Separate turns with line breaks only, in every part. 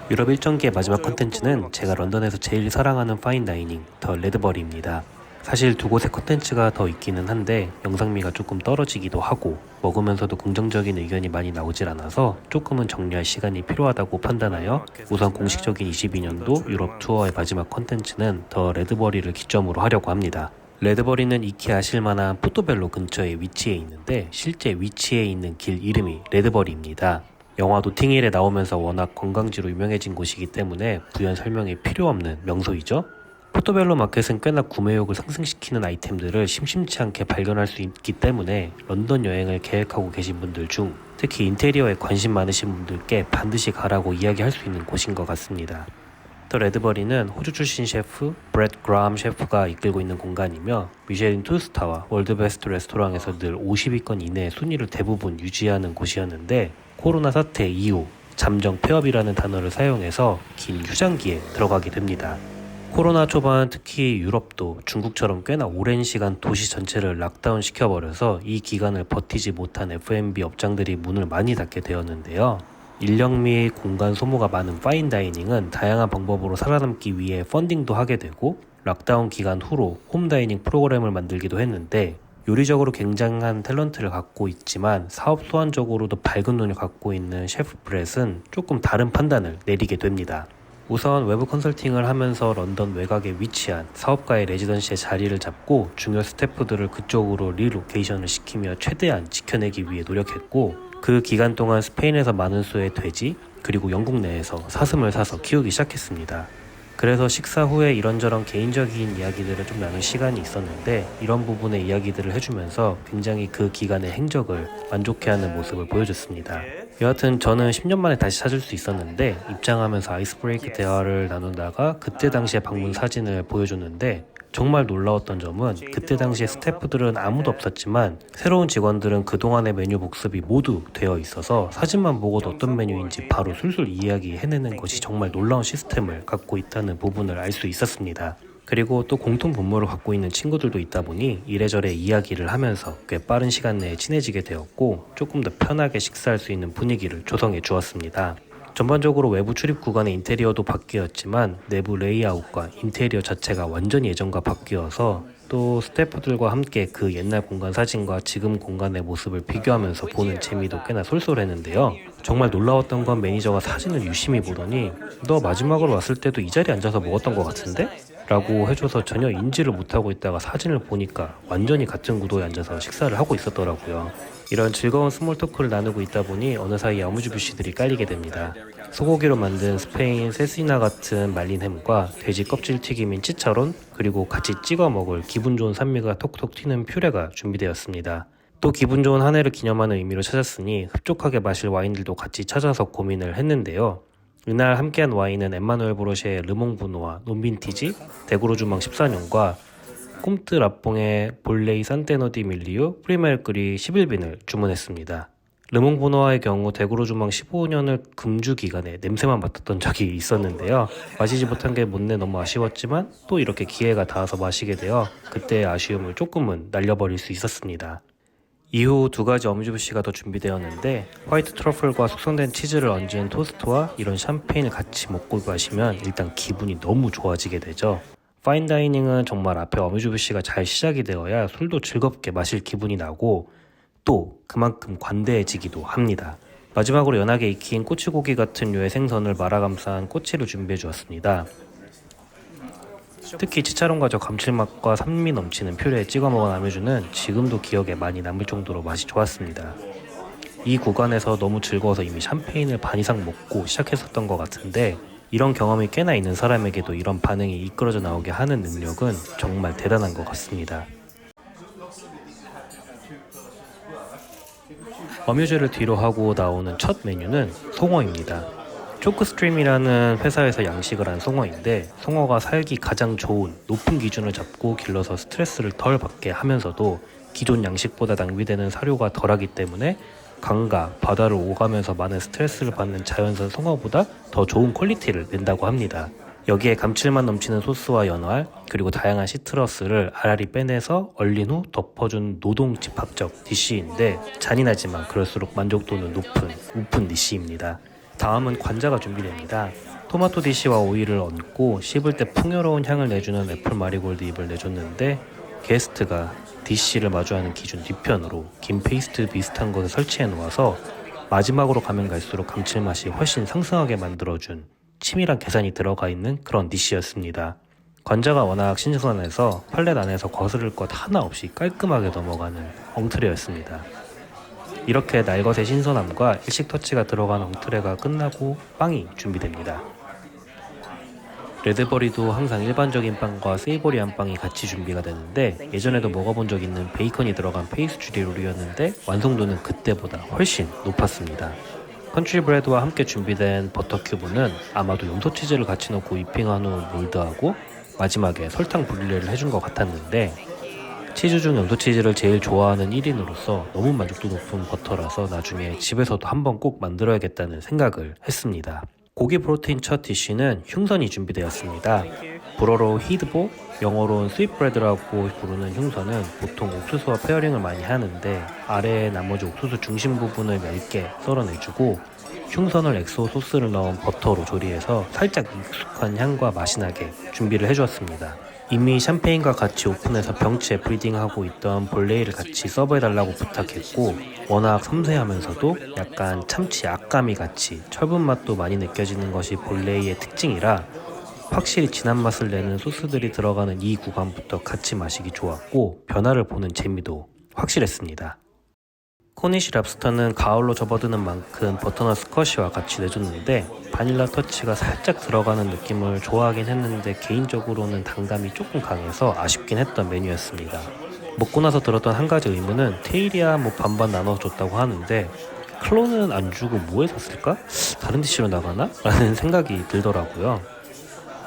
유럽 일정기의 마지막 컨텐츠는 제가 런던에서 제일 사랑하는 파인다이닝 더 레드버리입니다. 사실 두 곳의 컨텐츠가 더 있기는 한데 영상미가 조금 떨어지기도 하고 먹으면서도 긍정적인 의견이 많이 나오질 않아서 조금은 정리할 시간이 필요하다고 판단하여 우선 공식적인 22년도 유럽 투어의 마지막 컨텐츠는 더 레드버리를 기점으로 하려고 합니다. 레드버리는 익히 아실만한 포토벨로 근처에 위치해 있는데 실제 위치해 있는 길 이름이 레드버리입니다. 영화 노팅힐에 나오면서 워낙 관광지로 유명해진 곳이기 때문에 부연 설명이 필요 없는 명소이죠. 포토벨로 마켓은 꽤나 구매욕을 상승시키는 아이템들을 심심치 않게 발견할 수 있기 때문에 런던 여행을 계획하고 계신 분들 중 특히 인테리어에 관심 많으신 분들께 반드시 가라고 이야기할 수 있는 곳인 것 같습니다. 더 레드버리는 호주 출신 셰프 브렛 그라함 셰프가 이끌고 있는 공간이며 미쉐린 투스타와 월드베스트 레스토랑에서 늘 50위권 이내의 순위를 대부분 유지하는 곳이었는데 코로나 사태 이후 잠정 폐업이라는 단어를 사용해서 긴 휴장기에 들어가게 됩니다. 코로나 초반 특히 유럽도 중국처럼 꽤나 오랜 시간 도시 전체를 락다운 시켜버려서 이 기간을 버티지 못한 F&B 업장들이 문을 많이 닫게 되었는데요. 인력 및 공간 소모가 많은 파인다이닝은 다양한 방법으로 살아남기 위해 펀딩도 하게 되고 락다운 기간 후로 홈다이닝 프로그램을 만들기도 했는데 요리적으로 굉장한 탤런트를 갖고 있지만 사업 수완적으로도 밝은 눈을 갖고 있는 셰프 브렛은 조금 다른 판단을 내리게 됩니다. 우선 외부 컨설팅을 하면서 런던 외곽에 위치한 사업가의 레지던시에 자리를 잡고 중요 스태프들을 그쪽으로 리로케이션을 시키며 최대한 지켜내기 위해 노력했고 그 기간 동안 스페인에서 많은 수의 돼지 그리고 영국 내에서 사슴을 사서 키우기 시작했습니다. 그래서 식사 후에 이런저런 개인적인 이야기들을 좀 나눌 시간이 있었는데 이런 부분의 이야기들을 해주면서 굉장히 그 기간의 행적을 만족해하는 모습을 보여줬습니다. 여하튼 저는 10년 만에 다시 찾을 수 있었는데 입장하면서 아이스 브레이크 대화를 나누다가 그때 당시의 방문 사진을 보여줬는데 정말 놀라웠던 점은 그때 당시에 스태프들은 아무도 없었지만 새로운 직원들은 그동안의 메뉴 복습이 모두 되어 있어서 사진만 보고도 어떤 메뉴인지 바로 술술 이야기해내는 것이 정말 놀라운 시스템을 갖고 있다는 부분을 알 수 있었습니다. 그리고 또 공통 분모를 갖고 있는 친구들도 있다 보니 이래저래 이야기를 하면서 꽤 빠른 시간 내에 친해지게 되었고 조금 더 편하게 식사할 수 있는 분위기를 조성해 주었습니다. 전반적으로 외부 출입 구간의 인테리어도 바뀌었지만 내부 레이아웃과 인테리어 자체가 완전히 예전과 바뀌어서 또 스태프들과 함께 그 옛날 공간 사진과 지금 공간의 모습을 비교하면서 보는 재미도 꽤나 쏠쏠했는데요. 정말 놀라웠던 건 매니저가 사진을 유심히 보더니 너 마지막으로 왔을 때도 이 자리에 앉아서 먹었던 것 같은데? 라고 해줘서 전혀 인지를 못하고 있다가 사진을 보니까 완전히 같은 구도에 앉아서 식사를 하고 있었더라고요. 이런 즐거운 스몰 토크를 나누고 있다 보니 어느 사이 아무주뷰씨들이 깔리게 됩니다. 소고기로 만든 스페인 세시나 같은 말린 햄과 돼지 껍질 튀김인 치차론 그리고 같이 찍어 먹을 기분 좋은 산미가 톡톡 튀는 퓨레가 준비되었습니다. 또 기분 좋은 한 해를 기념하는 의미로 찾았으니 흡족하게 마실 와인들도 같이 찾아서 고민을 했는데요. 이날 함께한 와인은 엠마누엘 보로쉐의 르몽부노와 논빈티지, 데고르주망 14년과 꼼트 라뽕의 볼레이 산테노디 밀리우 프리메르크리 11빈을 주문했습니다. 르몽부노와의 경우 데고르주망 15년을 금주 기간에 냄새만 맡았던 적이 있었는데요. 마시지 못한 게 못내 너무 아쉬웠지만 또 이렇게 기회가 닿아서 마시게 되어 그때의 아쉬움을 조금은 날려버릴 수 있었습니다. 이후 두 가지 어뮤즈부시가 더 준비되었는데 화이트 트러플과 숙성된 치즈를 얹은 토스트와 이런 샴페인을 같이 먹고 가시면 일단 기분이 너무 좋아지게 되죠. 파인다이닝은 정말 앞에 어뮤즈부시가 잘 시작이 되어야 술도 즐겁게 마실 기분이 나고 또 그만큼 관대해지기도 합니다. 마지막으로 연하게 익힌 꼬치고기 같은 류의 생선을 말아 감싼 꼬치를 준비해 주었습니다. 특히 치차론과 저 감칠맛과 산미 넘치는 퓨레에 찍어 먹은 아뮤주는 지금도 기억에 많이 남을 정도로 맛이 좋았습니다. 이 구간에서 너무 즐거워서 이미 샴페인을 반 이상 먹고 시작했었던 것 같은데 이런 경험이 꽤나 있는 사람에게도 이런 반응이 이끌어져 나오게 하는 능력은 정말 대단한 것 같습니다. 어뮤즈를 뒤로 하고 나오는 첫 메뉴는 송어입니다. 초크스트림이라는 회사에서 양식을 한 송어인데 송어가 살기 가장 좋은 높은 기준을 잡고 길러서 스트레스를 덜 받게 하면서도 기존 양식보다 낭비되는 사료가 덜하기 때문에 강과 바다를 오가면서 많은 스트레스를 받는 자연산 송어보다 더 좋은 퀄리티를 낸다고 합니다. 여기에 감칠맛 넘치는 소스와 연어알 그리고 다양한 시트러스를 알알이 빼내서 얼린 후 덮어준 노동 집합적 디쉬인데 잔인하지만 그럴수록 만족도는 높은 우픈 디쉬입니다. 다음은 관자가 준비됩니다. 토마토 디쉬와 오일을 얹고 씹을 때 풍요로운 향을 내주는 애플 마리골드 잎을 내줬는데 게스트가 디쉬를 마주하는 기준 뒤편으로 긴 페이스트 비슷한 것을 설치해 놓아서 마지막으로 가면 갈수록 감칠맛이 훨씬 상승하게 만들어준 치밀한 계산이 들어가 있는 그런 디쉬였습니다. 관자가 워낙 신선해서 팔렛 안에서 거스를 것 하나 없이 깔끔하게 넘어가는 엉트레였습니다. 이렇게 날것의 신선함과 일식 터치가 들어간 엉트레가 끝나고 빵이 준비됩니다. 레드버리도 항상 일반적인 빵과 세이보리한 빵이 같이 준비가 되는데 예전에도 먹어본 적 있는 베이컨이 들어간 페이스트리 롤이었는데 완성도는 그때보다 훨씬 높았습니다. 컨트리 브레드와 함께 준비된 버터 큐브는 아마도 염소치즈를 같이 넣고 위핑한 후 몰드하고 마지막에 설탕 브릴레를 해준 것 같았는데 치즈 중 염소치즈를 제일 좋아하는 1인으로서 너무 만족도 높은 버터라서 나중에 집에서도 한번 꼭 만들어야겠다는 생각을 했습니다. 고기 프로테인 첫 디쉬는 흉선이 준비되었습니다. 불어로 히드보, 영어로는 스윗브레드라고 부르는 흉선은 보통 옥수수와 페어링을 많이 하는데 아래에 나머지 옥수수 중심 부분을 얇게 썰어내주고 흉선을 엑소 소스를 넣은 버터로 조리해서 살짝 익숙한 향과 맛이 나게 준비를 해주었습니다. 이미 샴페인과 같이 오픈해서 병치에 브리딩하고 있던 볼레이를 같이 서브해달라고 부탁했고 워낙 섬세하면서도 약간 참치 악가미 같이 철분 맛도 많이 느껴지는 것이 볼레이의 특징이라 확실히 진한 맛을 내는 소스들이 들어가는 이 구간부터 같이 마시기 좋았고 변화를 보는 재미도 확실했습니다. 코니시 랍스터는 가을로 접어드는 만큼 버터넛 스쿼시와 같이 내줬는데 바닐라 터치가 살짝 들어가는 느낌을 좋아하긴 했는데 개인적으로는 단감이 조금 강해서 아쉽긴 했던 메뉴였습니다. 먹고 나서 들었던 한 가지 의문은 테일이야 반반 나눠줬다고 하는데 클론은 안 주고 뭐에 샀을까? 다른 디쉬로 나가나? 라는 생각이 들더라고요.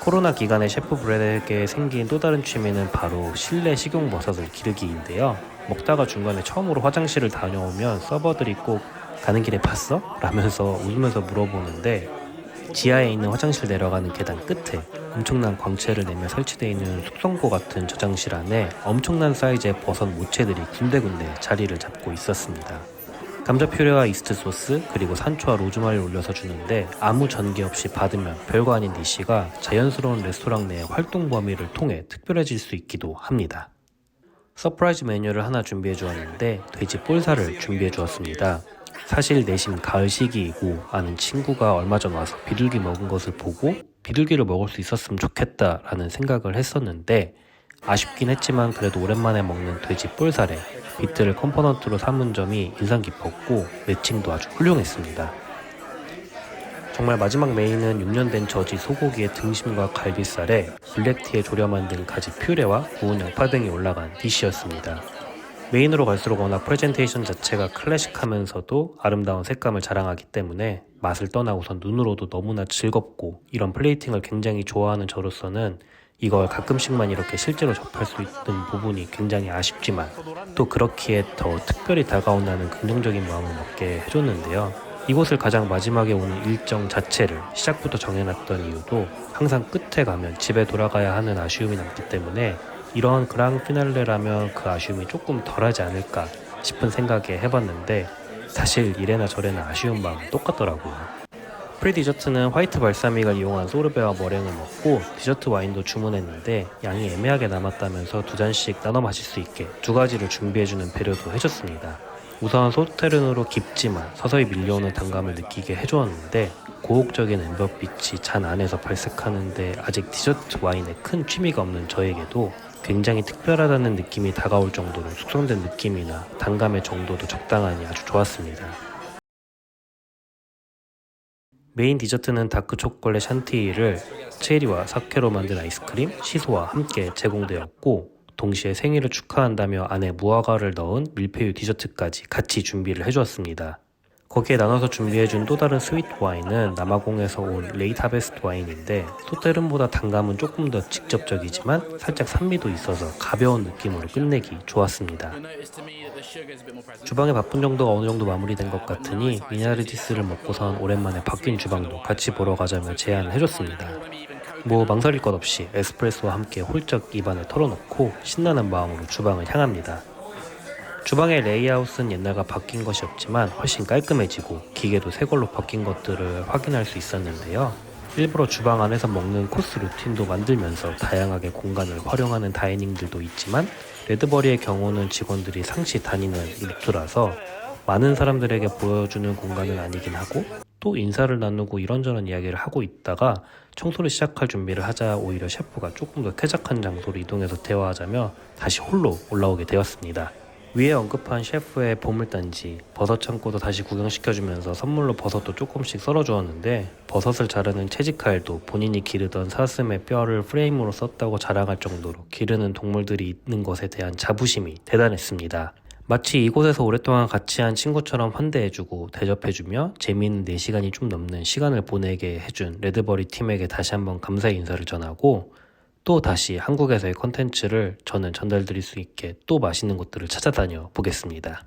코로나 기간에 셰프 브레드에게 생긴 또 다른 취미는 바로 실내 식용버섯을 기르기인데요. 먹다가 중간에 처음으로 화장실을 다녀오면 서버들이 꼭 가는 길에 봤어? 라면서 웃으면서 물어보는데 지하에 있는 화장실 내려가는 계단 끝에 엄청난 광채를 내며 설치되어 있는 숙성고 같은 저장실 안에 엄청난 사이즈의 버섯 모체들이 군데군데 자리를 잡고 있었습니다. 감자 퓨레와 이스트 소스 그리고 산초와 로즈마리를 올려서 주는데 아무 전개 없이 받으면 별거 아닌 디쉬가 자연스러운 레스토랑 내의 활동 범위를 통해 특별해질 수 있기도 합니다. 서프라이즈 메뉴를 하나 준비해 주었는데 돼지 볼살을 준비해 주었습니다. 사실 내심 가을 시기이고 아는 친구가 얼마 전 와서 비둘기 먹은 것을 보고 비둘기를 먹을 수 있었으면 좋겠다라는 생각을 했었는데 아쉽긴 했지만 그래도 오랜만에 먹는 돼지 볼살에 비트를 컴포넌트로 삼은 점이 인상 깊었고 매칭도 아주 훌륭했습니다. 정말 마지막 메인은 6년 된 저지 소고기의 등심과 갈비살에 블랙티에 졸여 만든 가지 퓨레와 구운 양파 등이 올라간 디쉬였습니다. 메인으로 갈수록 워낙 프레젠테이션 자체가 클래식하면서도 아름다운 색감을 자랑하기 때문에 맛을 떠나고선 눈으로도 너무나 즐겁고 이런 플레이팅을 굉장히 좋아하는 저로서는 이걸 가끔씩만 이렇게 실제로 접할 수 있는 부분이 굉장히 아쉽지만 또 그렇기에 더 특별히 다가온다는 긍정적인 마음을 먹게 해줬는데요. 이곳을 가장 마지막에 오는 일정 자체를 시작부터 정해놨던 이유도 항상 끝에 가면 집에 돌아가야 하는 아쉬움이 남기 때문에 이런 그랑 피날레라면 그 아쉬움이 조금 덜하지 않을까 싶은 생각에 해봤는데 사실 이래나 저래나 아쉬운 마음은 똑같더라고요. 프리 디저트는 화이트 발사믹을 이용한 소르베와 머랭을 먹고 디저트 와인도 주문했는데 양이 애매하게 남았다면서 2잔씩 나눠 마실 수 있게 2가지를 준비해주는 배려도 해줬습니다. 우선 소테른으로 깊지만 서서히 밀려오는 단감을 느끼게 해주었는데 고혹적인 엠버빛이 잔 안에서 발색하는데 아직 디저트 와인에 큰 취미가 없는 저에게도 굉장히 특별하다는 느낌이 다가올 정도로 숙성된 느낌이나 단감의 정도도 적당하니 아주 좋았습니다. 메인 디저트는 다크 초콜릿 샨티이를 체리와 사케로 만든 아이스크림, 시소와 함께 제공되었고 동시에 생일을 축하한다며 안에 무화과를 넣은 밀푀유 디저트까지 같이 준비를 해주었습니다. 거기에 나눠서 준비해준 또 다른 스윗 와인은 남아공에서 온 레이트 하베스트 와인인데 소테른보다 단감은 조금 더 직접적이지만 살짝 산미도 있어서 가벼운 느낌으로 끝내기 좋았습니다. 주방의 바쁜 정도가 어느 정도 마무리된 것 같으니 미나르디스를 먹고선 오랜만에 바뀐 주방도 같이 보러 가자며 제안을 해줬습니다. 망설일 것 없이 에스프레소와 함께 홀쩍 입안에 털어놓고 신나는 마음으로 주방을 향합니다. 주방의 레이아웃은 옛날과 바뀐 것이 없지만 훨씬 깔끔해지고 기계도 새 걸로 바뀐 것들을 확인할 수 있었는데요. 일부러 주방 안에서 먹는 코스 루틴도 만들면서 다양하게 공간을 활용하는 다이닝들도 있지만 레드버리의 경우는 직원들이 상시 다니는 루트라서 많은 사람들에게 보여주는 공간은 아니긴 하고 또 인사를 나누고 이런저런 이야기를 하고 있다가 청소를 시작할 준비를 하자 오히려 셰프가 조금 더 쾌적한 장소로 이동해서 대화하자며 다시 홀로 올라오게 되었습니다. 위에 언급한 셰프의 보물단지, 버섯 창고도 다시 구경시켜주면서 선물로 버섯도 조금씩 썰어주었는데 버섯을 자르는 채집칼도 본인이 기르던 사슴의 뼈를 프레임으로 썼다고 자랑할 정도로 기르는 동물들이 있는 것에 대한 자부심이 대단했습니다. 마치 이곳에서 오랫동안 같이 한 친구처럼 환대해주고 대접해주며 재미있는 4시간이 좀 넘는 시간을 보내게 해준 레드버리 팀에게 다시 한번 감사의 인사를 전하고 또 다시 한국에서의 컨텐츠를 저는 전달드릴 수 있게 또 맛있는 곳들을 찾아다녀 보겠습니다.